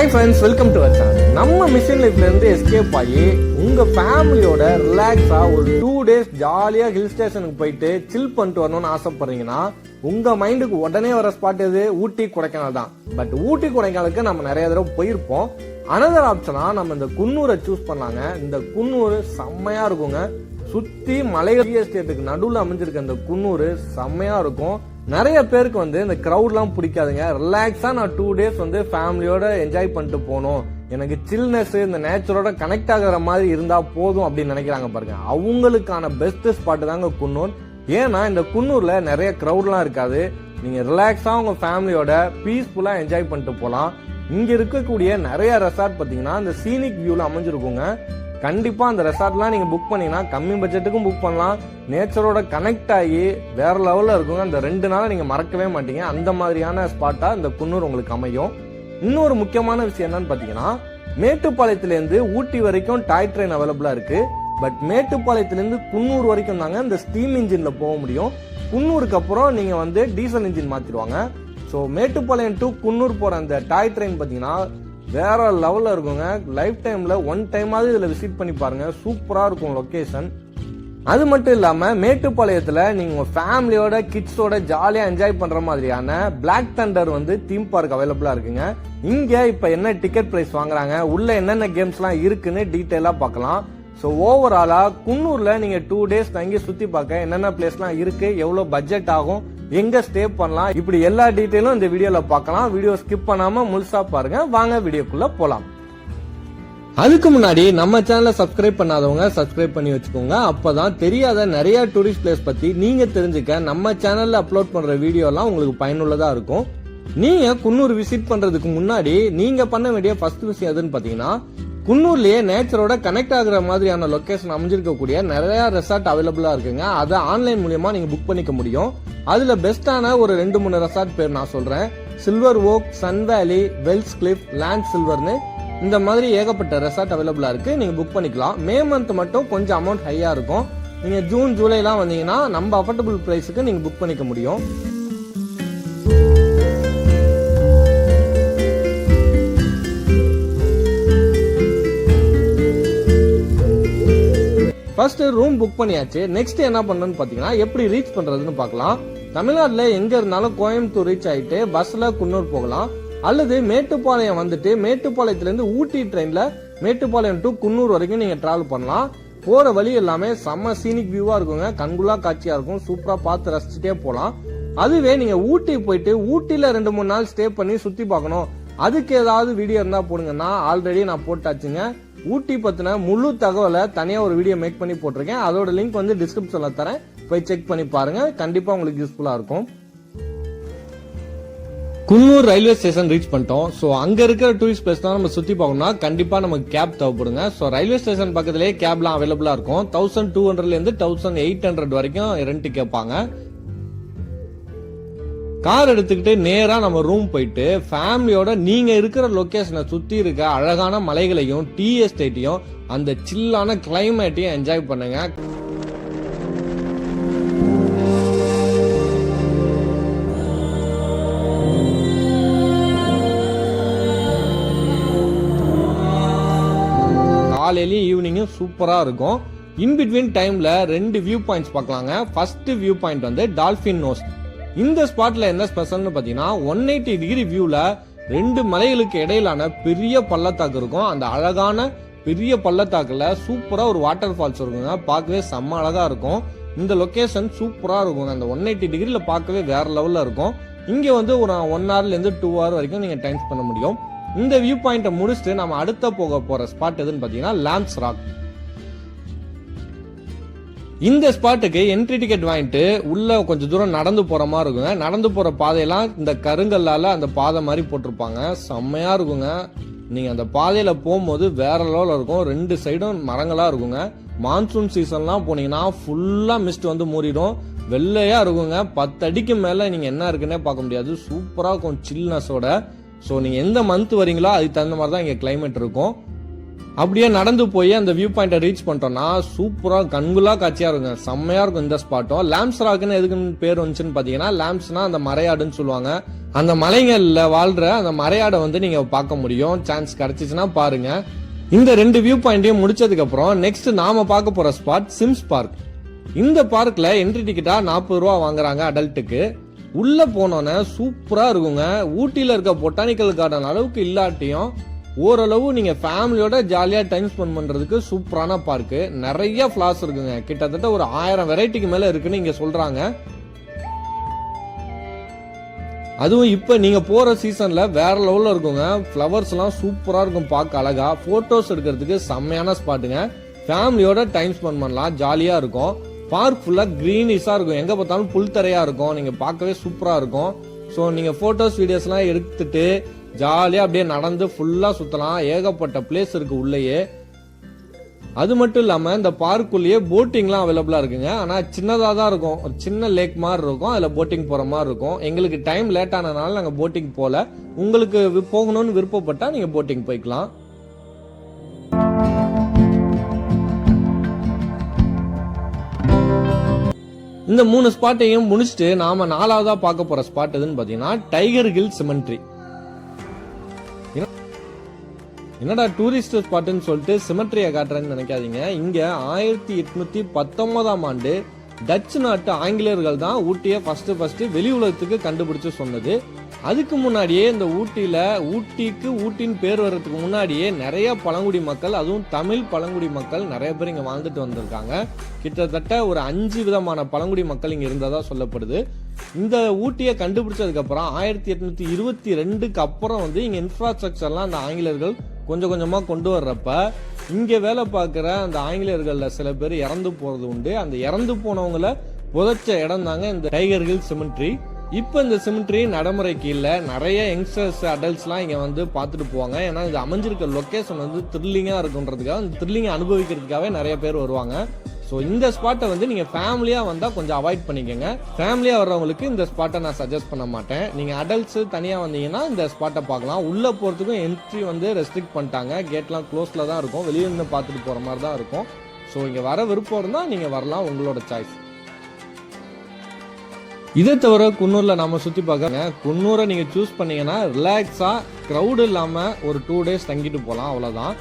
Hi friends, welcome to our channel. நம்ம mission லைஃப்ல இருந்து எஸ்கேப் ஆகி உங்க ஃபேமிலியோட ரிலாக்ஸா ஒரு 2 days ஜாலியா ஹில் ஸ்டேஷனுக்கு போயிட்டு சில் பண்ணிட்டு வரணும்னு ஆசைப்படுறீங்கன்னா உங்க மைண்டுக்கு உடனே வர ஸ்பாட் எது? ஊட்டி, கொடைக்கானல் தான். பட் ஊட்டி, கொடைக்கானலுக்கு நம்ம நிறைய தடவை போயிருப்போம். அனதர் ஆப்ஷனா நம்ம இந்த குன்னூரை சூஸ் பண்ணாங்க. இந்த குன்னூர் செம்மையா இருக்குங்க. சுத்தி மலைகள் எஸ்டேட்டுக்கு நடுவில் அமைஞ்சிருக்க இந்த குன்னூர் செம்மையா இருக்கும். நிறைய பேருக்கு இந்த கிரௌட்லாம் பிடிக்காதுங்க. ரிலாக்ஸா நான் 2 days ஃபேமிலியோட என்ஜாய் பண்ணிட்டு போகணும், எனக்கு சில்னஸ் இந்த நேச்சரோட கனெக்ட் ஆகிற மாதிரி இருந்தா போதும் அப்படின்னு நினைக்கிறாங்க பாருங்க. அவங்களுக்கான பெஸ்ட் ஸ்பாட் தாங்க குன்னூர். ஏன்னா இந்த குன்னூர்ல நிறைய கிரௌட்லாம் இருக்காது. நீங்க ரிலாக்ஸா உங்க ஃபேமிலியோட பீஸ்ஃபுல்லா என்ஜாய் பண்ணிட்டு போகலாம். இங்க இருக்கக்கூடிய நிறைய ரெசார்ட் பாத்தீங்கன்னா இந்த சீனிக் வியூல அமைஞ்சிருக்குங்க. கண்டிப்பா அந்த ரெசார்ட்லாம் நீங்க புக் பண்ணீங்கன்னா கம்மி பட்ஜெட்டுக்கும் புக் பண்ணலாம். நேச்சரோட கனெக்ட் ஆகி வேற லெவல்ல இருக்குங்க. அந்த 2 நாளை நீங்க மறக்கவே மாட்டீங்க. அந்த மாதிரியான ஸ்பாட்டா இந்த குன்னூர் உங்களுக்கு அமையும். இன்னொரு முக்கியமான விஷயம் என்னன்னு பாத்தீங்கன்னா, மேட்டுப்பாளையத்திலிருந்து ஊட்டி வரைக்கும் டாய் ட்ரெயின் அவைலபிளா இருக்கு. பட் மேட்டுப்பாளையத்திலிருந்து குன்னூர் வரைக்கும் தாங்க இந்த ஸ்டீம் இன்ஜின்ல போக முடியும். குன்னூருக்கு அப்புறம் நீங்க டீசல் இன்ஜின் மாத்திடுவாங்க. ஸோ மேட்டுப்பாளையம் டு குன்னூர் போற அந்த டாய் ட்ரெயின் பாத்தீங்கன்னா வேற லெவல்ல இருக்குங்க. லைஃப் டைம்ல 1 டைமாவது இதுல விசிட் பண்ணி பாருங்க. சூப்பரா இருக்கும் லொகேஷன். அது மட்டும் இல்லாம மேட்டுப்பாளையத்துல நீங்க உங்க ஃபேமிலியோட கிட்ஸோட ஜாலியா என்ஜாய் பண்ற மாதிரியான பிளாக் தண்டர் தீம் பார்க் அவைலபிளா இருக்குங்க. இங்க இப்ப என்ன டிக்கெட் பிரைஸ் வாங்குறாங்க, உள்ள என்னென்ன கேம்ஸ் எல்லாம் இருக்குன்னு டீடைலா பார்க்கலாம். ஸோ ஓவராலா குன்னூர்ல நீங்க 2 days தங்கி சுத்தி பார்க்க என்னென்ன பிளேஸ் எல்லாம் இருக்கு, எவ்வளவு பட்ஜெட் ஆகும், எங்க ஸ்டே பண்ணலாம், இப்படி எல்லா டீடைலும் இந்த வீடியோல பார்க்கலாம். வீடியோ ஸ்கிப் பண்ணாம முழுசா பாருங்க. வாங்க வீடியோக்குள்ள போலாம். அதுக்கு முன்னாடி நம்ம சேனலை சப்ஸ்கிரைப் பண்ணாதவங்க சப்ஸ்கிரைப் பண்ணி வச்சுக்கோங்க. அப்பதான் தெரியாத நிறைய டூரிஸ்ட் பிளேஸ் பத்தி நீங்க தெரிஞ்சுக்க நம்ம சேனல்ல அப்லோட் பண்ற வீடியோ எல்லாம் உங்களுக்கு பயனுள்ளதா இருக்கும். நீங்க குன்னூர் விசிட் பண்றதுக்கு முன்னாடி நீங்க பண்ண வேண்டிய ஃபர்ஸ்ட் விஷயம் எதுன்னு பாத்தீங்கன்னா, குன்னூர்லயே நேச்சரோட கனெக்ட் ஆகுற மாதிரியான லொகேஷன் அமைஞ்சிருக்கக்கூடிய நிறைய ரெசார்ட் அவைலபிளா இருக்குங்க. அதை ஆன்லைன் மூலியமா நீங்க புக் பண்ணிக்க முடியும். அதுல பெஸ்டான ஒரு 2-3 ரெசார்ட் பேர் நான் சொல்றேன். சில்வர் ஓக், சன் வேலி, வெல்ஸ் கிளிஃப், லேண்ட் சில்வர்னு இந்த மாதிரி ஏகப்பட்ட ரெசார்ட் அவைலபிளா இருக்கு. நீங்க புக் பண்ணிக்கலாம். மே மந்த் மட்டும் கொஞ்சம் அமௌண்ட் ஹையா இருக்கும். நீங்க ஜூன் ஜூலை எல்லாம் வந்தீங்கன்னா நம்ம அஃபோர்டபுள் பிரைஸுக்கு நீங்க புக் பண்ணிக்க முடியும். ஃபர்ஸ்ட் ரூம் புக் பண்ணியாச்சு. நெக்ஸ்ட் என்ன பண்ணணும்னு பாத்தீங்கன்னா, எப்படி ரீச் பண்றதுன்னு பார்க்கலாம். தமிழ்நாட்டுல எங்க இருந்தாலும் கோயம்புத்தூர் ரீச் ஆயிட்டு பஸ்ல குன்னூர் போகலாம். அல்லது மேட்டுப்பாளையம் மேட்டுப்பாளையத்துல இருந்து ஊட்டி ட்ரெயின்ல மேட்டுப்பாளையம் டு குன்னூர் வரைக்கும் நீங்க டிராவல் பண்ணலாம். போற வழி எல்லாமே செம்ம சீனிக் வியூவா இருக்குங்க. கண்குள்ளா காட்சியா இருக்கும். சூப்பரா பார்த்து ரசிச்சுட்டே போலாம். அதுவே நீங்க ஊட்டி போயிட்டு ஊட்டில 2-3 நாள் ஸ்டே பண்ணி சுத்தி பார்க்கணும், அதுக்கு ஏதாவது வீடியோ இருந்தா போடுங்கன்னா ஆல்ரெடி நான் போட்டாச்சுங்க. ஊட்டி பத்தின முழு தகவலை தனியா ஒரு வீடியோ மேக் பண்ணி போட்டிருக்கேன். அதோட லிங்க் டிஸ்கிரிப்ஷன்ல தரேன், போய் செக் பண்ணி பாருங்க. கண்டிப்பா உங்களுக்கு யூஸ்ஃபுல்லா இருக்கும். குன்னூர் ரயில்வே ஸ்டேஷன் ரீச் பண்ணிட்டோம். சோ அங்க இருக்கிற டூரிஸ்ட் பிளேஸ் தான் நம்ம சுத்தி பார்க்கணும்னா கண்டிப்பா நமக்கு கேப் தேவைப்படுங்க. சோ ரயில்வே ஸ்டேஷன் பக்கத்திலேயே கேப்லாம் அவைலபிளா இருக்கும். 1200 இருந்து 1800 வரைக்கும் ரெண்ட் கேட்பாங்க. கார் எடுத்துக்கிட்டு நேரா நம்ம ரூம் போயிட்டு ஃபேமிலியோட நீங்க இருக்கிற லொகேஷனை சுத்தி இருக்க அழகான மலைகளையும் டீ எஸ்டேட்டையும் அந்த சில்லான கிளைமேட்டையும் என்ஜாய் பண்ணுங்க. காலையிலயும் ஈவினிங்கும் சூப்பரா இருக்கும். இன்பிட்வீன் டைம்ல 2 வியூ பாயிண்ட்ஸ் பார்க்கலாங்க. First view point dolphin nose. இந்த ஸ்பாட்ல என்ன ஸ்பெஷல்னு பாத்தீங்கன்னா, 180 டிகிரி வியூல 2 மலைகளுக்கு இடையிலான பெரிய பள்ளத்தாக்கு இருக்கும். அந்த அழகான பெரிய பள்ளத்தாக்குல சூப்பரா ஒரு வாட்டர் ஃபால்ஸ் இருக்குங்க. பார்க்கவே செம்ம அழகா இருக்கும். இந்த லொகேஷன் சூப்பரா இருக்கும். அந்த 180 டிகிரில பார்க்கவே வேற லெவல்ல இருக்கும். இங்க ஒரு 1 hourல இருந்து 2 hour வரைக்கும் நீங்க டைம் பண்ண முடியும். இந்த வியூ பாயிண்ட முடிச்சுட்டு நம்ம அடுத்த போக போற ஸ்பாட் எதுன்னு பாத்தீங்கன்னா, லாம்ப்ஸ் ராக். இந்த ஸ்பாட்டுக்கு என்ட்ரி டிக்கெட் வாங்கிட்டு உள்ள கொஞ்சம் தூரம் நடந்து போற மாதிரி இருக்குங்க. நடந்து போற பாதையெல்லாம் இந்த கருங்கல்லால அந்த பாதை மாதிரி போட்டிருப்பாங்க. செம்மையா இருக்குங்க. நீங்க அந்த பாதையில போகும்போது வேற லெவல்ல இருக்கும். 2 சைடும் மரங்களா இருக்குங்க. மான்சூன் சீசன்லாம் போனீங்கன்னா ஃபுல்லா மிஸ்ட் மூடிடும். வெள்ளையா இருக்குங்க. 10 அடிக்கு மேல நீங்க என்ன இருக்குன்னே பார்க்க முடியாது. சூப்பரா இருக்கும் சில்னஸோட. ஸோ நீங்க எந்த மந்த் வரீங்களோ அதுக்கு தகுந்த மாதிரி தான் இங்க கிளைமேட் இருக்கும். அப்படியே நடந்து போய் அந்த வியூ பாயிண்ட்டை ரீச் பண்ணிட்டோம்னா சூப்பரா கண்குலா காட்சியா இருக்கும், செம்மையா இருக்கும் இந்த ஸ்பாட்டும். லேம்ஸ் ராக்குன்னு எதுக்குன்னு பேர் வந்துச்சுன்னு பாத்தீங்கன்னா, லேம்ஸ்னா அந்த மரையாடுன்னு சொல்லுவாங்க. அந்த மலைகள்ல வாழ்ற அந்த மரையாடை வந்து நீங்க பார்க்க முடியும். சான்ஸ் கிடைச்சிச்சுன்னா பாருங்க. இந்த 2 வியூ பாயிண்டையும் முடிச்சதுக்கு அப்புறம் நெக்ஸ்ட் நாம பார்க்க போற ஸ்பாட் சிம்ஸ் பார்க். இந்த பார்க்ல என்ட்ரி டிக்கெட்டா 40 ரூபா வாங்குறாங்க அடல்ட்டுக்கு. உள்ள போனோன்னே சூப்பரா இருக்குங்க. ஊட்டியில இருக்க பொட்டானிக்கல் கார்டன் அளவுக்கு இல்லாட்டியும் ஓரளவு நீங்க ஃபேமிலியோட ஜாலியா டைம் ஸ்பெண்ட் பண்றதுக்கு சூப்பரான பார்க்கு. நிறைய ஃபிளார்ஸ் இருக்குங்க, கிட்டத்தட்ட ஒரு 1000 வெரைட்டிக்கு மேல இருக்குன்னு இங்க சொல்றாங்க. அதுவும் இப்ப நீங்க போற சீசன்ல வேற லெவல்ல இருக்குங்க. ஃபிளவர்ஸ் எல்லாம் சூப்பரா இருக்கும், பார்க்க அழகா. போட்டோஸ் எடுக்கிறதுக்கு செம்மையான ஸ்பாட்டுங்க. ஃபேமிலியோட டைம் ஸ்பெண்ட் பண்ணலாம், ஜாலியா இருக்கும். பார்க் ஃபுல்லா கிரீனிஷா இருக்கும், எங்க பார்த்தாலும் புல் தரையா இருக்கும். நீங்க பார்க்கவே சூப்பரா இருக்கும். ஸோ நீங்க போட்டோஸ் வீடியோஸ் எல்லாம் எடுத்துட்டு ஜாலியா அப்படியே நடந்து ஃபுல்லா சுத்தலாம். ஏகப்பட்ட பிளேஸ் இருக்கு உள்ளேயே. அது மட்டும் இல்லாம இந்த பார்க்குள்ளேயே போட்டிங்லாம் அவைலபிளா இருக்குங்க. ஆனா சின்னதா தான் இருக்கும், ஒரு சின்ன லேக் மாதிரி இருக்கும், அதுல போட்டிங் போற மாதிரி இருக்கும். எங்களுக்கு டைம் லேட் ஆனதுனால நாங்க போட்டிங் போல. உங்களுக்கு போகணும்னு விருப்பப்பட்டா நீங்க போட்டிங் போய்க்கலாம். இந்த 3 ஸ்பாட்டையும் முடிச்சுட்டு நாம 4வதா பார்க்க போற ஸ்பாட் எதுன்னு பாத்தீங்கன்னா டைகர் ஹில் சிமெண்ட்ரி. என்னடா டூரிஸ்ட் ஸ்பாட்னு சொல்லிட்டு சிமெட்ரியை காட்டுறேன்னு நினைக்காதீங்க. இங்க 1819ஆம் ஆண்டு டச்சு நாட்டு ஆங்கிலேயர்கள் தான் ஊட்டியை ஃபர்ஸ்ட் வெளி உலகத்துக்கு கண்டுபிடிச்சு சொன்னது. அதுக்கு முன்னாடியே இந்த ஊட்டிக்கு ஊட்டின்னு பேர் வர்றதுக்கு முன்னாடியே நிறைய பழங்குடி மக்கள், அதுவும் தமிழ் பழங்குடி மக்கள் நிறைய பேர் இங்க வாழ்ந்துட்டு வந்திருக்காங்க. கிட்டத்தட்ட ஒரு 5 விதமான பழங்குடி மக்கள் இங்க இருந்ததா சொல்லப்படுது. இந்த ஊட்டியை கண்டுபிடிச்சதுக்கு அப்புறம் 1822க்கு அப்புறம் வந்து இங்க இன்ஃப்ராஸ்ட்ரக்சர்லாம் அந்த ஆங்கிலேயர்கள் கொஞ்சம் கொஞ்சமா கொண்டு வர்றப்ப இங்க வேலை பார்க்கிற அந்த ஆங்கிலேயர்கள்ல சில பேர் இறந்து போறது உண்டு. அந்த இறந்து போனவங்கள புதைச்ச இடம் தாங்க இந்த டைகர் ஹில் சிமெண்ட்ரி. இப்ப இந்த சிமெண்ட்ரி நடைமுறைக்கு இல்ல. நிறைய யங்ஸ்டர்ஸ் அடல்ட்ஸ் எல்லாம் இங்க வந்து பாத்துட்டு போவாங்க. ஏன்னா இது அமைஞ்சிருக்க லொகேஷன் வந்து த்ரில்லிங்கா இருக்குன்றதுக்காக, இந்த த்ரில்லிங்கை அனுபவிக்கிறதுக்காகவே நிறைய பேர் வருவாங்க. ஸோ இந்த ஸ்பாட்டை வந்து நீங்க ஃபேமிலியா வந்தா கொஞ்சம் அவாய்ட் பண்ணிக்கோங்க. ஃபேமிலியா வர்றவங்களுக்கு இந்த ஸ்பாட்டை நான் சஜஸ்ட் பண்ண மாட்டேன். நீங்க அடல்ட்ஸ் தனியா வந்தீங்கன்னா இந்த ஸ்பாட்டை பார்க்கலாம். உள்ள போறதுக்கும் என்ட்ரி வந்து ரெஸ்ட்ரிக்ட் பண்ணிட்டாங்க. கேட்லாம் க்ளோஸ்ல தான் இருக்கும், வெளியே இருந்து பார்த்துட்டு போற மாதிரி தான் இருக்கும். ஸோ இங்க வர விருப்பம் இருந்தா நீங்க வரலாம், உங்களோட சாய்ஸ். இதை தவிர குன்னூர்ல நாம சுத்தி பார்க்கறங்க. குன்னூரை நீங்க சூஸ் பண்ணீங்கன்னா ரிலாக்ஸா கிரௌட் இல்லாம ஒரு 2 days தங்கிட்டு போலாம், அவ்வளவுதான்.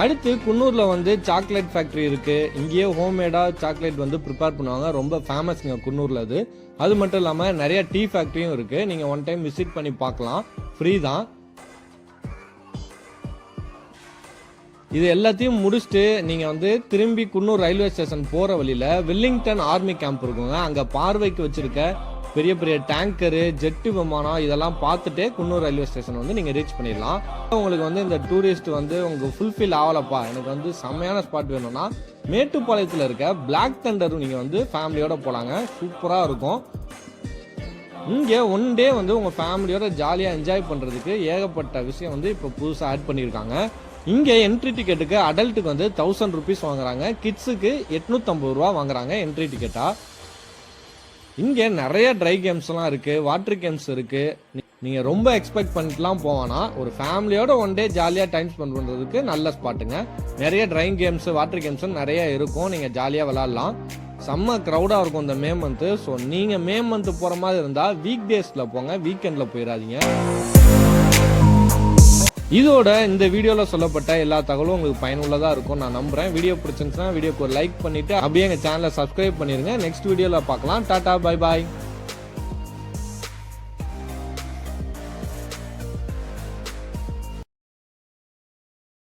அடுத்து குன்னூர்ல வந்து சாக்லேட் ஃபேக்டரி இருக்கு. இங்கேயே ஹோம்மேடா சாக்லேட் வந்து ப்ரிப்பேர் பண்ணுவாங்க, ரொம்ப ஃபேமஸ்ங்க குன்னூர்ல அது. அது மட்டும் இல்லாம நிறைய டீ ஃபேக்டரியும் இருக்கு. நீங்க ஒன் டைம் விசிட் பண்ணி பார்க்கலாம், ஃப்ரீ தான். இது எல்லாத்தையும் முடிச்சுட்டு நீங்க வந்து திரும்பி குன்னூர் ரயில்வே ஸ்டேஷன் போற வழியில வெல்லிங்டன் ஆர்மி கேம்ப் இருக்குங்க. அங்க பார்வைக்கு வச்சிருக்க பெரிய பெரிய டேங்கரு, ஜெட்டு விமானம் இதெல்லாம் பார்த்துட்டு குன்னூர் ரயில்வே ஸ்டேஷன் வந்து நீங்க ரீச் பண்ணிடலாம். உங்களுக்கு வந்து இந்த டூரிஸ்ட் வந்து உங்களுக்கு ஃபுல்ஃபில் ஆகலப்பா, எனக்கு வந்து செம்மையான ஸ்பாட் வேணும்னா மேட்டுப்பாளையத்தில் இருக்க பிளாக் தண்டர் நீங்க வந்து ஃபேமிலியோட போலாங்க, சூப்பரா இருக்கும். இங்க ஒன் டே வந்து உங்க ஃபேமிலியோட ஜாலியா என்ஜாய் பண்றதுக்கு ஏகப்பட்ட விஷயம் வந்து இப்ப புதுசா ஆட் பண்ணிருக்காங்க. இங்க என்ட்ரி டிக்கெட்டுக்கு அடல்ட்டுக்கு வந்து 1000 rupees வாங்குறாங்க, கிட்ஸுக்கு 850 ரூபா வாங்குறாங்க என்ட்ரி டிக்கெட்டா. இங்க நிறைய ட்ரை கேம்ஸ் எல்லாம் இருக்கு, வாட்டர் கேம்ஸ் இருக்கு. நீங்க ரொம்ப எக்ஸ்பெக்ட் பண்ணிட்டுலாம் போவானா, ஒரு ஃபேமிலியோட ஒன் டே ஜாலியா டைம் ஸ்பெண்ட் பண்றதுக்கு நல்ல ஸ்பாட்டுங்க. நிறைய ட்ரை கேம்ஸ், வாட்டர் கேம்ஸ் நிறைய இருக்கும், நீங்க ஜாலியா விளையாடலாம். செம்ம கிரௌடா இருக்கும் இந்த மே மந்த். ஸோ நீங்க மே மந்த் போற மாதிரி இருந்தா வீக் டேஸ்ல போங்க, வீக்கெண்ட்ல போயிடாதீங்க. இதோட இந்த வீடியோல சொல்லப்பட்ட எல்லா தகவலும் உங்களுக்கு பயனுள்ளதா இருக்கும் நான் நம்புறேன். வீடியோ பிடிச்சிருந்துச்சுன்னா வீடியோக்கு ஒரு லைக் பண்ணிட்டு அப்படியே எங்க சேனலை சப்ஸ்கிரைப் பண்ணிருங்க. நெக்ஸ்ட் வீடியோல பார்க்கலாம். Tata, bye bye.